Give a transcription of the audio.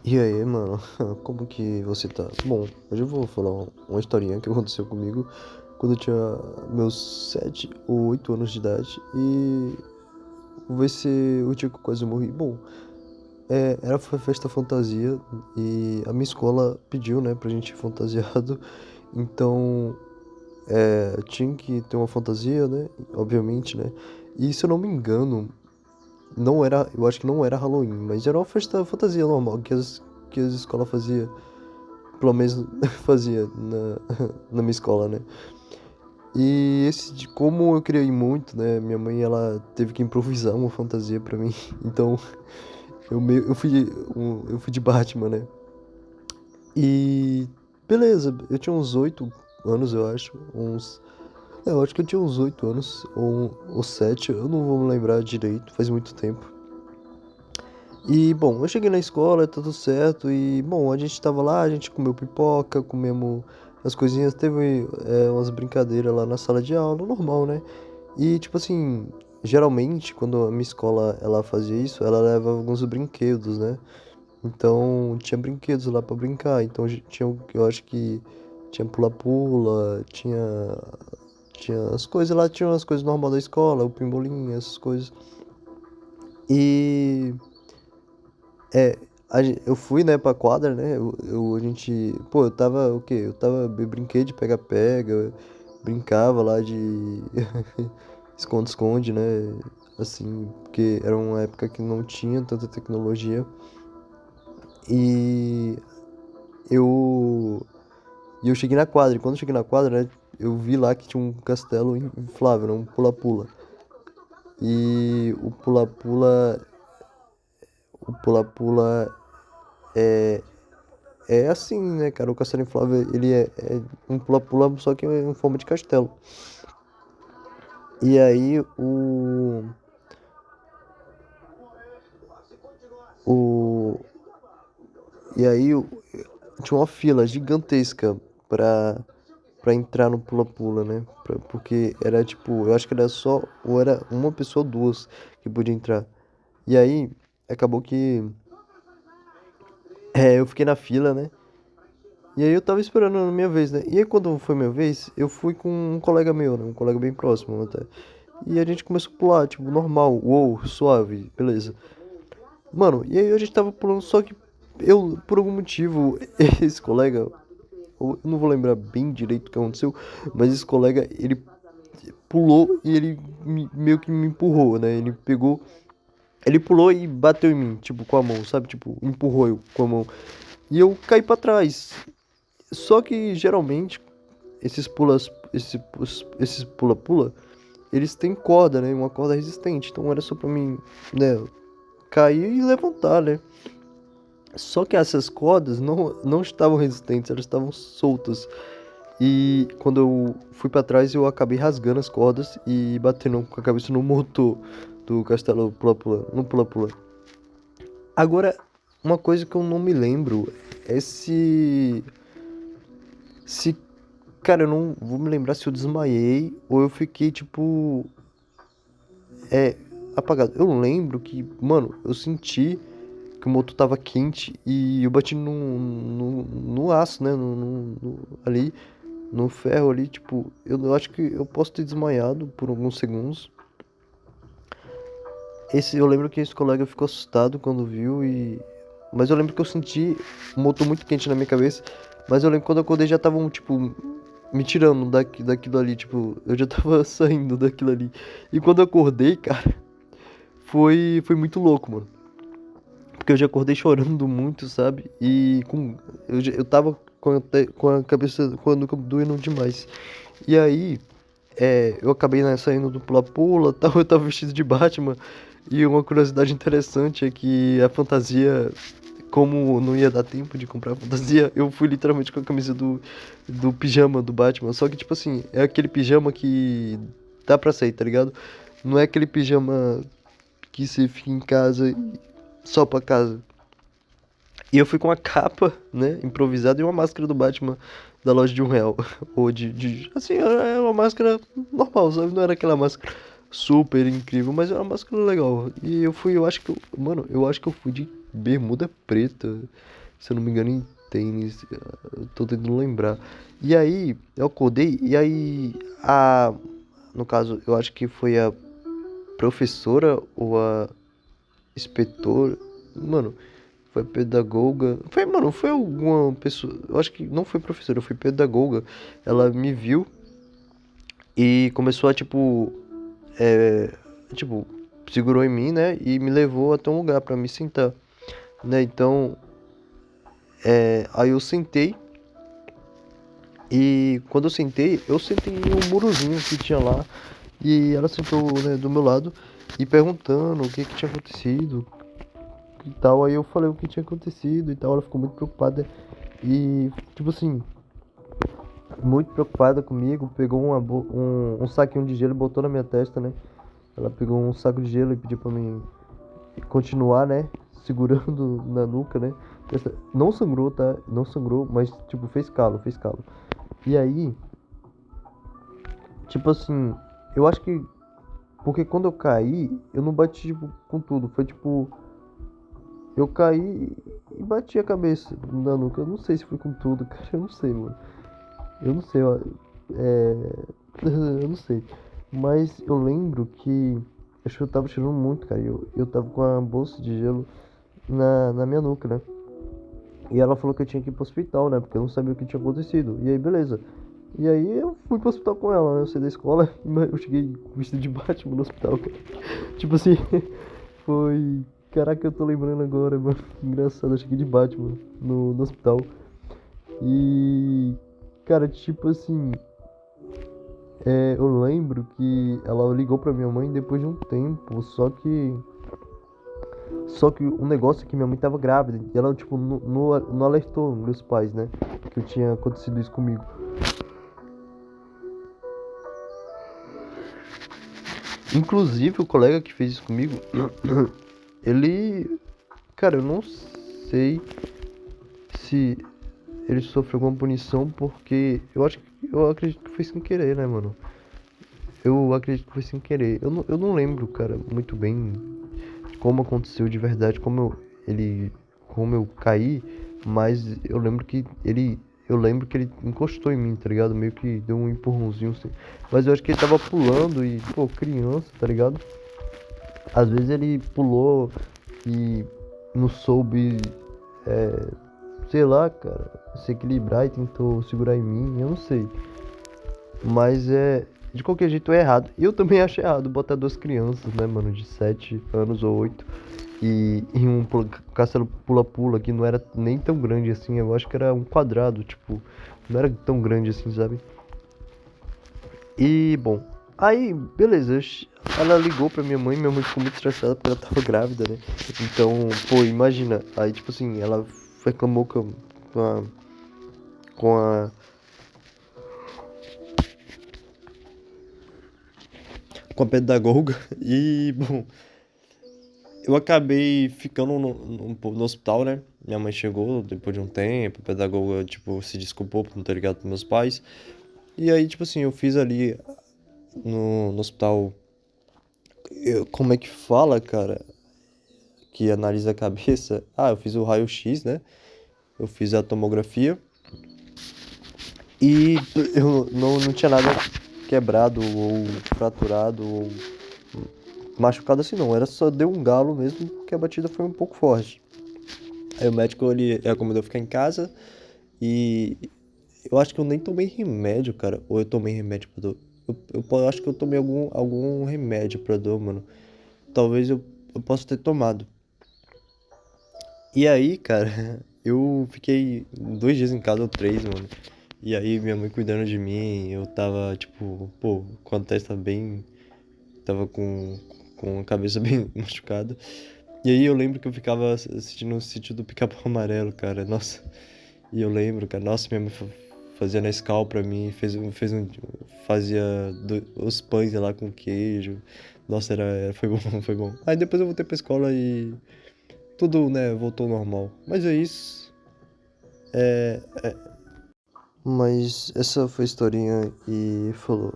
E aí, mano, como que você tá? Bom, hoje eu vou falar uma historinha que aconteceu comigo quando eu tinha meus 7 ou 8 anos de idade e vai ser o dia que eu quase morri. Bom, foi festa fantasia e a minha escola pediu, né, pra gente ir fantasiado, então tinha que ter uma fantasia, né, obviamente, né, e se eu não me engano, não era, eu acho que não era Halloween, mas era uma festa fantasia normal que as escolas faziam. Pelo menos fazia na minha escola, né? E esse de como eu criei muito, né? Minha mãe ela teve que improvisar uma fantasia pra mim. Então eu fui de Batman, né? E beleza, eu tinha uns 8 anos, eu acho, eu acho que eu tinha uns 8 anos ou 7, eu não vou me lembrar direito, faz muito tempo. E bom, eu cheguei na escola, tudo certo, e bom, a gente tava lá, a gente comeu pipoca, comemos as coisinhas, teve umas brincadeiras lá na sala de aula, normal, né? E tipo assim, geralmente quando a minha escola ela fazia isso, ela leva alguns brinquedos, né? Então tinha brinquedos lá pra brincar, então tinha, eu acho que tinha pula-pula, tinha as coisas lá, tinha as coisas normais da escola, o pimbolim, essas coisas. E eu fui, né, pra quadra, né? A gente. Pô, eu tava o quê? Eu brinquei de pega-pega, brincava lá de esconde-esconde, né? Assim, porque era uma época que não tinha tanta tecnologia. E eu. E eu cheguei na quadra, e quando eu cheguei na quadra, né, eu vi lá que tinha um castelo inflável, né, um pula-pula. E o pula-pula é assim, né, cara? O castelo inflável, ele é um pula-pula, só que em forma de castelo. E aí o e aí tinha uma fila gigantesca pra para entrar no pula-pula, né? Porque era tipo, eu acho que era só ou era uma pessoa ou duas que podia entrar. E aí acabou que eu fiquei na fila, né? E aí eu tava esperando a minha vez, né? E aí quando foi minha vez, eu fui com um colega meu, né? Um colega bem próximo até. E a gente começou a pular, tipo, normal, uou, suave, beleza. Mano, e aí a gente tava pulando, só que eu, por algum motivo, esse colega, eu não vou lembrar bem direito o que aconteceu, mas esse colega, ele pulou e ele meio que me empurrou, né? Ele pulou e bateu em mim, tipo, com a mão, sabe? Tipo, empurrou eu com a mão. E eu caí pra trás. Só que geralmente esses pula-pula, eles têm corda, né? Uma corda resistente. Então era só pra mim, né, cair e levantar, né? Só que essas cordas não estavam resistentes, elas estavam soltas. E quando eu fui pra trás, eu acabei rasgando as cordas e batendo com a cabeça no motor do castelo pula-pula, no pula-pula. Agora, uma coisa que eu não me lembro é se, cara, eu não vou me lembrar se eu desmaiei ou eu fiquei tipo é apagado. Eu lembro que, mano, eu senti que o motor tava quente e eu bati no aço, né? Ali, no ferro ali, tipo, eu acho que eu posso ter desmaiado por alguns segundos. Eu lembro que esse colega ficou assustado quando viu e. Mas eu lembro que eu senti um motor muito quente na minha cabeça. Mas eu lembro que quando eu acordei já estavam, tipo, me tirando daquilo ali, tipo, eu já tava saindo daquilo ali. E quando eu acordei, cara, foi muito louco, mano. Porque eu já acordei chorando muito, sabe? Eu tava com a cabeça doendo demais. E aí, eu acabei, né, saindo do pula-pula, tal, eu tava vestido de Batman. E uma curiosidade interessante é que a fantasia, como não ia dar tempo de comprar a fantasia, eu fui literalmente com a camisa do pijama do Batman. Só que, tipo assim, é aquele pijama que dá pra sair, tá ligado? Não é aquele pijama que você fica em casa só pra casa. E eu fui com uma capa, né, improvisada e uma máscara do Batman da loja de R$ 1. Ou assim, é uma máscara normal, sabe? Não era aquela máscara super incrível, mas era uma máscara legal. E eu fui, eu acho que eu, mano, eu acho que eu fui de bermuda preta, se eu não me engano, em tênis. Eu tô tentando lembrar. E aí, eu acordei, e aí, no caso, eu acho que foi a professora ou a inspetora, mano, foi a pedagoga, foi, mano, foi alguma pessoa, eu acho que não foi professora, foi pedagoga. Ela me viu e começou a, é, tipo, segurou em mim, né, e me levou até um lugar pra me sentar, né, então, aí eu sentei. E quando eu sentei em um murozinho que tinha lá. E ela sentou, né, do meu lado e perguntando o que que tinha acontecido e tal. Aí eu falei o que tinha acontecido e tal. Ela ficou muito preocupada e, tipo assim, muito preocupada comigo. Pegou um saquinho de gelo e botou na minha testa, né? Ela pegou um saco de gelo e pediu pra mim continuar, né? Segurando na nuca, né? Não sangrou, tá? Não sangrou, mas, tipo, fez calo, fez calo. E aí, tipo assim, eu acho que. Porque quando eu caí, eu não bati, tipo, com tudo. Foi tipo. Eu caí e bati a cabeça na nuca. Eu não sei se foi com tudo, cara. Eu não sei, mano. Eu não sei, ó. É. Eu não sei. Mas eu lembro que. Acho que eu tava tirando muito, cara. Eu tava com a bolsa de gelo na minha nuca, né? E ela falou que eu tinha que ir pro hospital, né? Porque eu não sabia o que tinha acontecido. E aí, beleza. E aí eu fui pro hospital com ela, né? Eu saí da escola, mas eu cheguei vestido de Batman no hospital, cara. Tipo assim, foi. Caraca, eu tô lembrando agora, mano. Engraçado, eu cheguei de Batman no hospital. E. Cara, tipo assim. Eu lembro que ela ligou pra minha mãe depois de um tempo, só que. Só que o negócio é que minha mãe tava grávida. E ela, tipo, não alertou meus pais, né? Que tinha acontecido isso comigo. Inclusive, o colega que fez isso comigo, ele. Cara, eu não sei se ele sofreu alguma punição, porque eu acredito que foi sem querer, né, mano? Eu acredito que foi sem querer. Eu não lembro, cara, muito bem como aconteceu de verdade, como eu caí, mas eu lembro que ele encostou em mim, tá ligado? Meio que deu um empurrãozinho assim. Mas eu acho que ele tava pulando e, pô, criança, tá ligado? Às vezes ele pulou e não soube, é, sei lá, cara, se equilibrar e tentou segurar em mim, eu não sei. Mas de qualquer jeito é errado. E eu também acho errado botar duas crianças, né, mano, de 7 anos ou 8 e em um castelo pula-pula que não era nem tão grande assim. Eu acho que era um quadrado, tipo, não era tão grande assim, sabe? E, bom, aí, beleza. Ela ligou pra minha mãe ficou muito estressada porque ela tava grávida, né? Então, pô, imagina. Aí, tipo assim, ela reclamou com a, com a, com a pedagoga. E, bom, eu acabei ficando no hospital, né? Minha mãe chegou depois de um tempo, a pedagoga, tipo, se desculpou por não ter ligado pros meus pais. E aí, tipo assim, eu fiz ali no hospital. Como é que fala, cara? Que analisa a cabeça. Ah, eu fiz o raio-x, né? Eu fiz a tomografia e eu não tinha nada quebrado ou fraturado ou machucado assim, não. Era só deu um galo mesmo, porque a batida foi um pouco forte. Aí o médico ele recomendou ficar em casa e eu acho que eu nem tomei remédio, cara. Ou eu tomei remédio pra dor. Eu acho que eu tomei algum remédio pra dor, mano. Talvez eu possa ter tomado. E aí, cara, eu fiquei 2 dias em casa ou 3, mano. E aí minha mãe cuidando de mim, eu tava, tipo, pô, com a testa bem. Tava com a cabeça bem machucada. E aí eu lembro que eu ficava assistindo o sítio do Pica-Pau Amarelo, cara. Nossa. E eu lembro, cara, nossa, minha mãe fazia Nescau pra mim, fazia os pães lá com queijo. Nossa, foi bom, foi bom. Aí depois eu voltei pra escola e tudo, né, voltou ao normal. Mas é isso. Mas essa foi a historinha e falou.